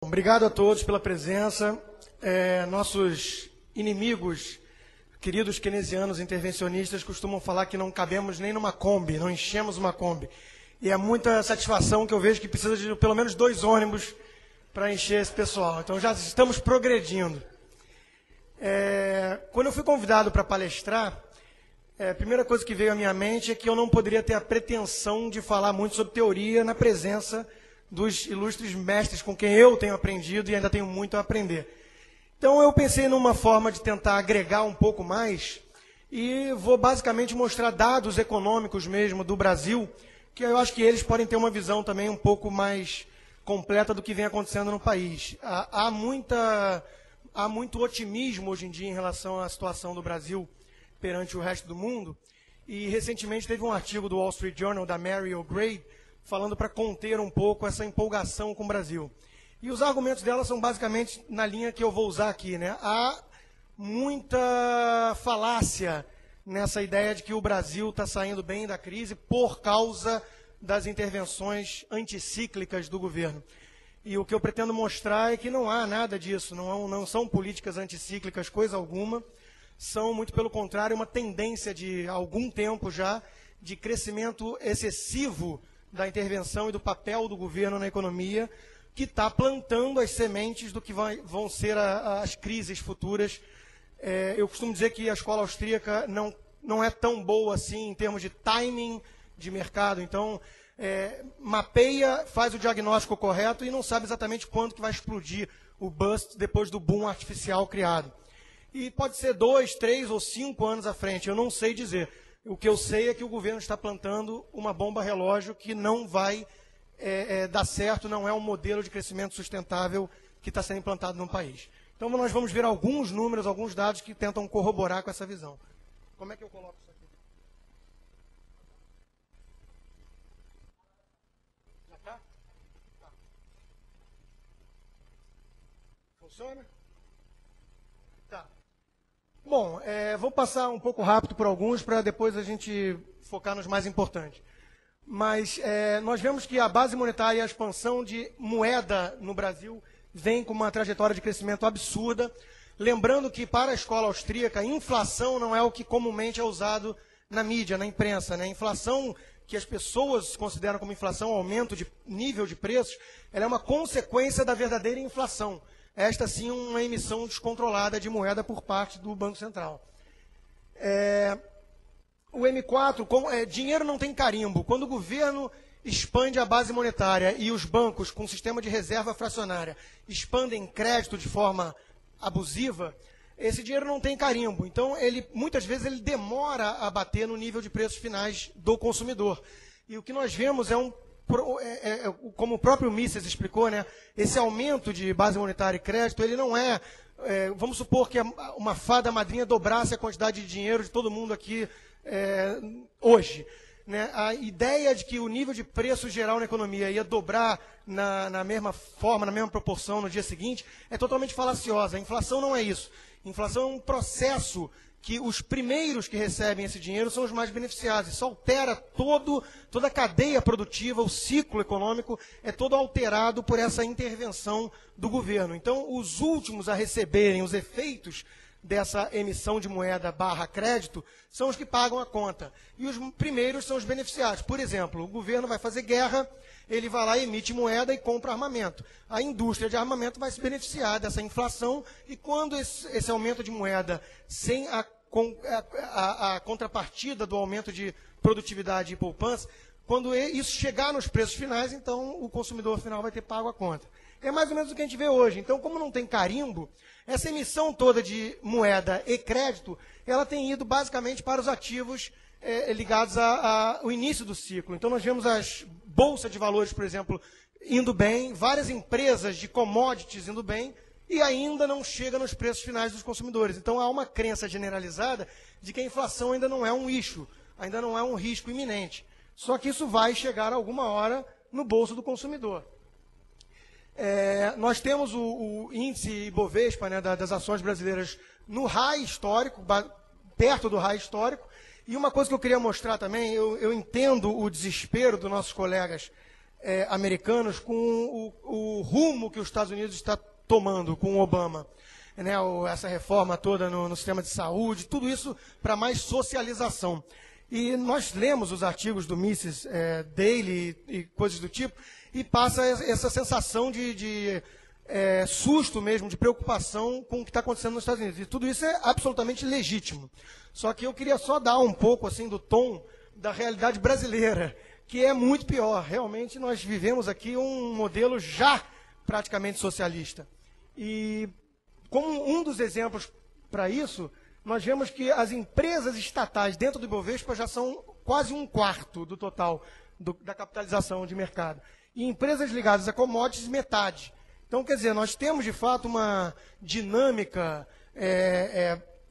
Obrigado a todos pela presença. Nossos inimigos, queridos keynesianos intervencionistas, costumam falar que não cabemos nem numa Kombi, não enchemos uma Kombi. E é muita satisfação que eu vejo que precisa de pelo menos 2 ônibus para encher esse pessoal. Então já estamos progredindo. Quando eu fui convidado para palestrar, a primeira coisa que veio à minha mente é que eu não poderia ter a pretensão de falar muito sobre teoria na presença dos ilustres mestres com quem eu tenho aprendido e ainda tenho muito a aprender. Então eu pensei numa forma de tentar agregar um pouco mais e vou basicamente mostrar dados econômicos mesmo do Brasil, que eu acho que eles podem ter uma visão também um pouco mais completa do que vem acontecendo no país. Há muito otimismo hoje em dia em relação à situação do Brasil perante o resto do mundo, e recentemente teve um artigo do Wall Street Journal, da Mary O'Grady, falando para conter um pouco essa empolgação com o Brasil. E os argumentos dela são basicamente na linha que eu vou usar aqui, né? Há muita falácia nessa ideia de que o Brasil está saindo bem da crise por causa das intervenções anticíclicas do governo. E o que eu pretendo mostrar é que não há nada disso, não são políticas anticíclicas, coisa alguma. São, muito pelo contrário, uma tendência de algum tempo já de crescimento excessivo da intervenção e do papel do governo na economia, que está plantando as sementes do que vão ser as crises futuras. Eu costumo dizer que a escola austríaca não é tão boa assim em termos de timing de mercado. Então, mapeia, faz o diagnóstico correto e não sabe exatamente quando que vai explodir o bust depois do boom artificial criado. E pode ser 2, 3 ou 5 anos à frente, eu não sei dizer. O que eu sei é que o governo está plantando uma bomba relógio que não vai dar certo, não é um modelo de crescimento sustentável que está sendo implantado no país. Então nós vamos ver alguns números, alguns dados que tentam corroborar com essa visão. Como é que eu coloco isso aqui? Já está? Tá. Funciona? Tá. Bom, vou passar um pouco rápido por alguns para depois a gente focar nos mais importantes. Mas nós vemos que a base monetária e a expansão de moeda no Brasil vem com uma trajetória de crescimento absurda. Lembrando que para a escola austríaca, inflação não é o que comumente é usado na mídia, na imprensa, né? A inflação que as pessoas consideram como inflação, aumento de nível de preços, ela é uma consequência da verdadeira inflação. Esta, sim, uma emissão descontrolada de moeda por parte do Banco Central. O M4, dinheiro não tem carimbo. Quando o governo expande a base monetária e os bancos, com sistema de reserva fracionária, expandem crédito de forma abusiva, esse dinheiro não tem carimbo. Então, muitas vezes, ele demora a bater no nível de preços finais do consumidor. E o que nós vemos como o próprio Mises explicou, né, esse aumento de base monetária e crédito, ele não vamos supor que uma fada madrinha dobrasse a quantidade de dinheiro de todo mundo aqui hoje. Né? A ideia de que o nível de preço geral na economia ia dobrar na mesma forma, na mesma proporção no dia seguinte, é totalmente falaciosa. A inflação não é isso. A inflação é um processo que os primeiros que recebem esse dinheiro são os mais beneficiados. Isso altera toda a cadeia produtiva, o ciclo econômico é todo alterado por essa intervenção do governo. Então, os últimos a receberem os efeitos dessa emissão de moeda / crédito são os que pagam a conta. E os primeiros são os beneficiados. Por exemplo, o governo vai fazer guerra, ele vai lá, emite moeda e compra armamento. A indústria de armamento vai se beneficiar dessa inflação e quando esse aumento de moeda, sem a contrapartida do aumento de produtividade e poupança, quando isso chegar nos preços finais, então o consumidor final vai ter pago a conta. É mais ou menos o que a gente vê hoje. Então, como não tem carimbo, essa emissão toda de moeda e crédito, ela tem ido basicamente para os ativos ligados ao início do ciclo. Então, nós vemos as bolsas de valores, por exemplo, indo bem, várias empresas de commodities indo bem, e ainda não chega nos preços finais dos consumidores. Então, há uma crença generalizada de que a inflação ainda não é um issue, ainda não é um risco iminente. Só que isso vai chegar alguma hora no bolso do consumidor. Nós temos o índice Ibovespa, né, das ações brasileiras no high histórico, perto do high histórico. E uma coisa que eu queria mostrar também, eu entendo o desespero dos nossos colegas americanos com o rumo que os Estados Unidos está tomando com o Obama. Né, essa reforma toda no sistema de saúde, tudo isso para mais socialização. E nós lemos os artigos do Mises Daily e coisas do tipo, e passa essa sensação de susto mesmo, de preocupação com o que está acontecendo nos Estados Unidos. E tudo isso é absolutamente legítimo. Só que eu queria só dar um pouco assim do tom da realidade brasileira, que é muito pior. Realmente nós vivemos aqui um modelo já praticamente socialista. E como um dos exemplos para isso, nós vemos que as empresas estatais dentro do Ibovespa já são quase 1/4 do total da capitalização de mercado. E empresas ligadas a commodities, metade. Então, quer dizer, nós temos, de fato, uma dinâmica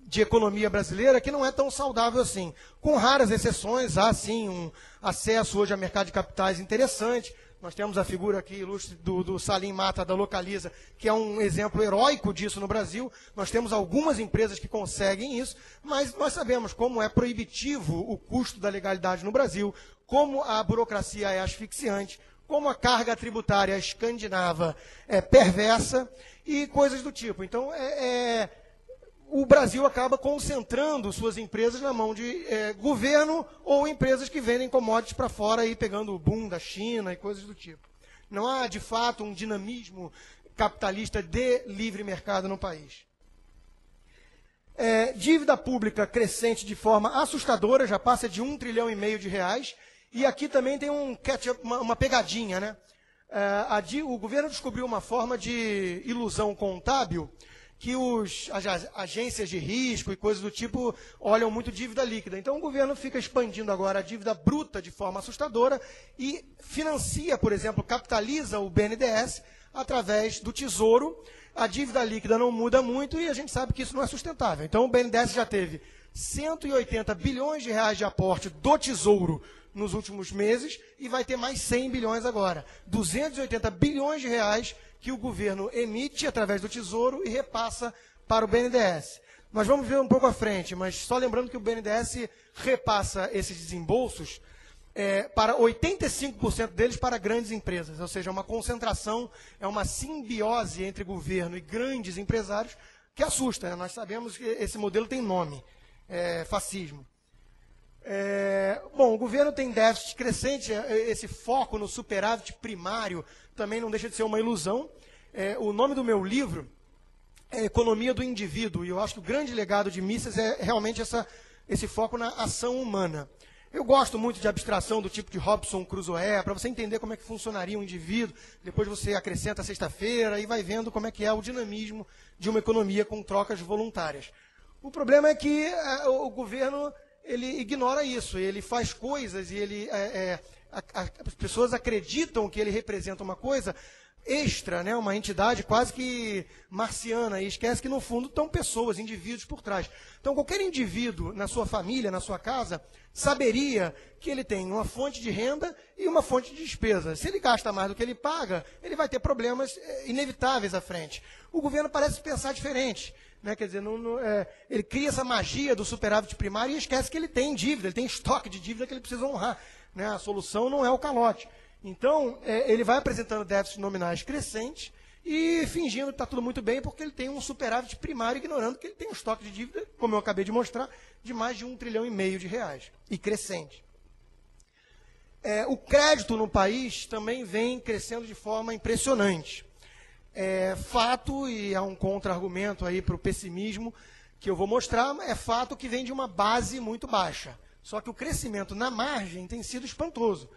de economia brasileira que não é tão saudável assim. Com raras exceções, há, sim, um acesso hoje a mercado de capitais interessante. Nós temos a figura aqui ilustre do Salim Mata, da Localiza, que é um exemplo heróico disso no Brasil. Nós temos algumas empresas que conseguem isso, mas nós sabemos como é proibitivo o custo da legalidade no Brasil, como a burocracia é asfixiante, como a carga tributária escandinava é perversa e coisas do tipo. Então, o Brasil acaba concentrando suas empresas na mão de governo ou empresas que vendem commodities para fora, aí, pegando o boom da China e coisas do tipo. Não há, de fato, um dinamismo capitalista de livre mercado no país. Dívida pública crescente de forma assustadora, já passa de R$1,5 trilhão de reais. E aqui também tem uma pegadinha, né? O governo descobriu uma forma de ilusão contábil que as agências de risco e coisas do tipo olham muito dívida líquida. Então, o governo fica expandindo agora a dívida bruta de forma assustadora e financia, por exemplo, capitaliza o BNDES através do Tesouro. A dívida líquida não muda muito e a gente sabe que isso não é sustentável. Então, o BNDES já teve 180 bilhões de reais de aporte do Tesouro nos últimos meses e vai ter mais 100 bilhões agora. 280 bilhões de reais que o governo emite através do Tesouro e repassa para o BNDES. Nós vamos ver um pouco à frente, mas só lembrando que o BNDES repassa esses desembolsos para 85% deles para grandes empresas, ou seja, uma concentração, uma simbiose entre governo e grandes empresários que assusta. Né? Nós sabemos que esse modelo tem nome, fascismo. Bom, o governo tem déficit crescente, esse foco no superávit primário também não deixa de ser uma ilusão. O nome do meu livro é Economia do Indivíduo, e eu acho que o grande legado de Mises é realmente esse foco na ação humana. Eu gosto muito de abstração do tipo de Robinson Crusoe, para você entender como é que funcionaria um indivíduo, depois você acrescenta sexta-feira e vai vendo como é que é o dinamismo de uma economia com trocas voluntárias. O problema é que o governo ele ignora isso, ele faz coisas e as pessoas acreditam que ele representa uma coisa extra, né, uma entidade quase que marciana, e esquece que no fundo estão pessoas, indivíduos por trás. Então qualquer indivíduo na sua família, na sua casa, saberia que ele tem uma fonte de renda e uma fonte de despesa. Se ele gasta mais do que ele paga, ele vai ter problemas inevitáveis à frente. O governo parece pensar diferente. Né? Quer dizer, ele cria essa magia do superávit primário e esquece que ele tem dívida, ele tem estoque de dívida que ele precisa honrar. Né? A solução não é o calote. Então, ele vai apresentando déficits nominais crescentes e fingindo que está tudo muito bem porque ele tem um superávit primário, ignorando que ele tem um estoque de dívida, como eu acabei de mostrar, de mais de R$1,5 trilhão de reais, e crescente. O crédito no país também vem crescendo de forma impressionante. Fato, e há um contra-argumento aí para o pessimismo que eu vou mostrar, é fato que vem de uma base muito baixa. Só que o crescimento na margem tem sido espantoso.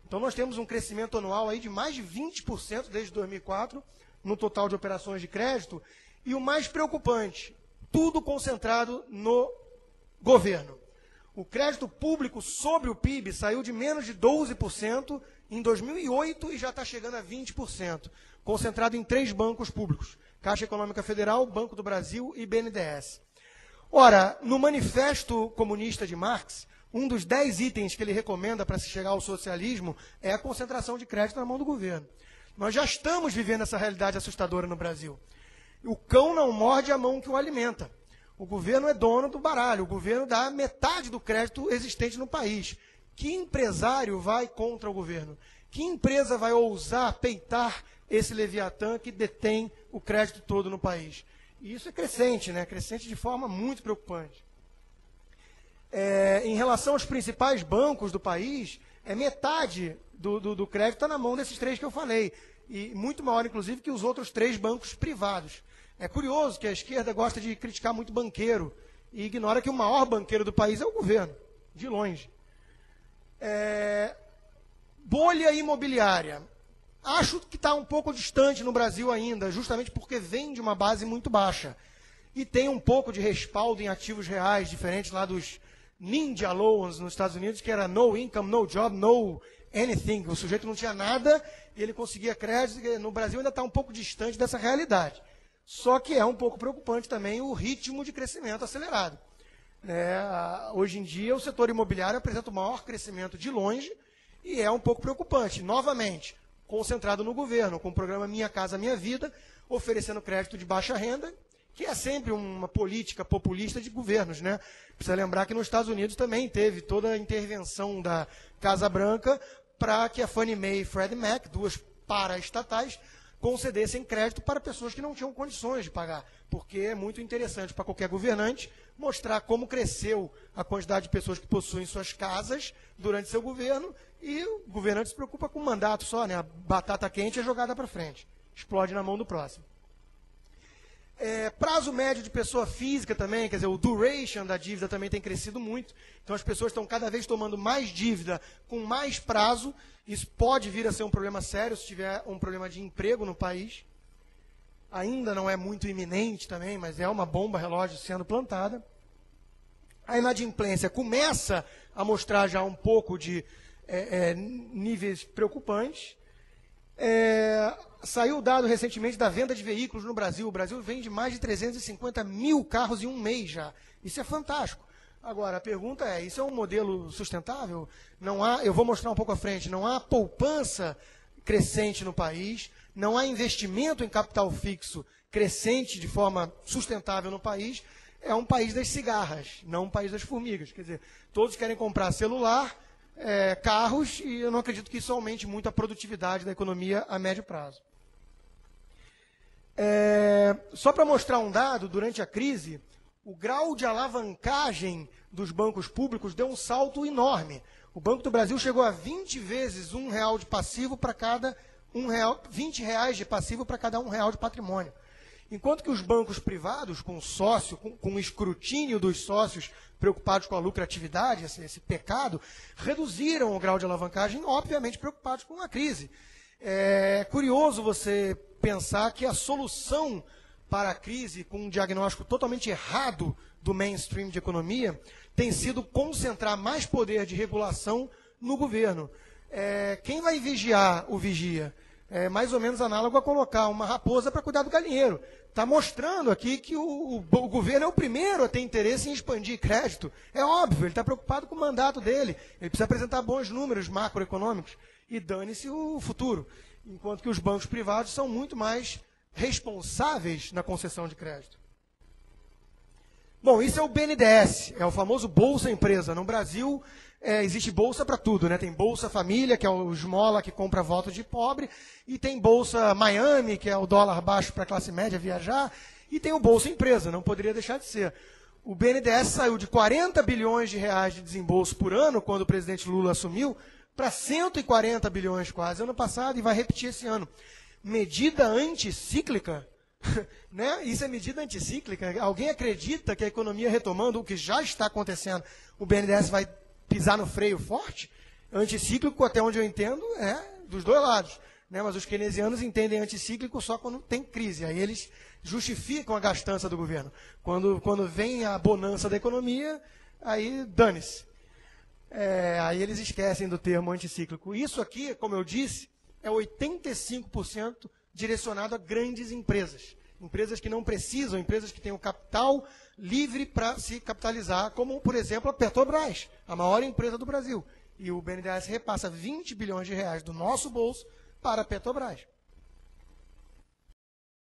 Então, nós temos um crescimento anual aí de mais de 20% desde 2004, no total de operações de crédito. E o mais preocupante, tudo concentrado no governo. O crédito público sobre o PIB saiu de menos de 12% em 2008 e já está chegando a 20%, concentrado em 3 bancos públicos, Caixa Econômica Federal, Banco do Brasil e BNDES. Ora, no Manifesto Comunista de Marx, um dos 10 itens que ele recomenda para se chegar ao socialismo é a concentração de crédito na mão do governo. Nós já estamos vivendo essa realidade assustadora no Brasil. O cão não morde a mão que o alimenta. O governo é dono do baralho, o governo dá metade do crédito existente no país. Que empresário vai contra o governo? Que empresa vai ousar peitar esse Leviatã que detém o crédito todo no país? E isso é crescente, né? Crescente de forma muito preocupante. Em relação aos principais bancos do país, metade do crédito está na mão desses 3 que eu falei. E muito maior, inclusive, que os outros 3 bancos privados. É curioso que a esquerda gosta de criticar muito banqueiro e ignora que o maior banqueiro do país é o governo, de longe. Bolha imobiliária. Acho que está um pouco distante no Brasil ainda, justamente porque vem de uma base muito baixa. E tem um pouco de respaldo em ativos reais, diferente lá dos Ninja Loans nos Estados Unidos, que era no income, no job, no anything. O sujeito não tinha nada e ele conseguia crédito. No Brasil ainda está um pouco distante dessa realidade. Só que é um pouco preocupante também o ritmo de crescimento acelerado. Hoje em dia, o setor imobiliário apresenta o maior crescimento de longe e é um pouco preocupante. Novamente, concentrado no governo, com o programa Minha Casa Minha Vida, oferecendo crédito de baixa renda, que é sempre uma política populista de governos, né? Precisa lembrar que nos Estados Unidos também teve toda a intervenção da Casa Branca para que a Fannie Mae e Freddie Mac, 2 paraestatais, concedessem crédito para pessoas que não tinham condições de pagar, porque é muito interessante para qualquer governante mostrar como cresceu a quantidade de pessoas que possuem suas casas durante seu governo, e o governante se preocupa com um mandato só, né? A batata quente é jogada para frente, explode na mão do próximo. Prazo médio de pessoa física também, quer dizer, o duration da dívida também tem crescido muito. Então as pessoas estão cada vez tomando mais dívida com mais prazo. Isso pode vir a ser um problema sério se tiver um problema de emprego no país. Ainda não é muito iminente também, mas é uma bomba relógio sendo plantada. A inadimplência começa a mostrar já um pouco de níveis preocupantes. Saiu o dado recentemente da venda de veículos no Brasil. O Brasil vende mais de 350 mil carros em um mês já. Isso é fantástico. Agora, a pergunta é, isso é um modelo sustentável? Não há, eu vou mostrar um pouco à frente, não há poupança crescente no país, não há investimento em capital fixo crescente de forma sustentável no país. É um país das cigarras, não um país das formigas. Quer dizer, todos querem comprar celular, carros, e eu não acredito que isso aumente muito a produtividade da economia a médio prazo. Só para mostrar um dado, durante a crise, o grau de alavancagem dos bancos públicos deu um salto enorme. O Banco do Brasil chegou a 20 vezes R$1 de passivo para cada R$20 de passivo para cada R$1 de patrimônio. Enquanto que os bancos privados, com sócio, com o escrutínio dos sócios preocupados com a lucratividade, esse pecado, reduziram o grau de alavancagem, obviamente preocupados com a crise. É curioso você pensar que a solução para a crise, com um diagnóstico totalmente errado do mainstream de economia, tem sido concentrar mais poder de regulação no governo. Quem vai vigiar o vigia? É mais ou menos análogo a colocar uma raposa para cuidar do galinheiro. Está mostrando aqui que o governo é o primeiro a ter interesse em expandir crédito. É óbvio, ele está preocupado com o mandato dele. Ele precisa apresentar bons números macroeconômicos e dane-se o futuro. Enquanto que os bancos privados são muito mais responsáveis na concessão de crédito. Bom, isso é o BNDES, é o famoso Bolsa Empresa. No Brasil, existe bolsa para tudo, né? Tem Bolsa Família, que é o esmola que compra voto de pobre, e tem Bolsa Miami, que é o dólar baixo para a classe média viajar, e tem o Bolsa Empresa, não poderia deixar de ser. O BNDES saiu de 40 bilhões de reais de desembolso por ano, quando o presidente Lula assumiu, para 140 bilhões quase ano passado, e vai repetir esse ano. Medida anticíclica, né? Isso é medida anticíclica. Alguém acredita que a economia retomando, o que já está acontecendo, o BNDES vai pisar no freio forte? Anticíclico, até onde eu entendo, é dos dois lados. Né? Mas os keynesianos entendem anticíclico só quando tem crise. Aí eles justificam a gastança do governo. Quando vem a bonança da economia, aí dane-se. Aí eles esquecem do termo anticíclico. Isso aqui, como eu disse, é 85% direcionado a grandes empresas. Empresas que não precisam, empresas que têm o capital livre para se capitalizar, como, por exemplo, a Petrobras, a maior empresa do Brasil. E o BNDES repassa 20 bilhões de reais do nosso bolso para a Petrobras.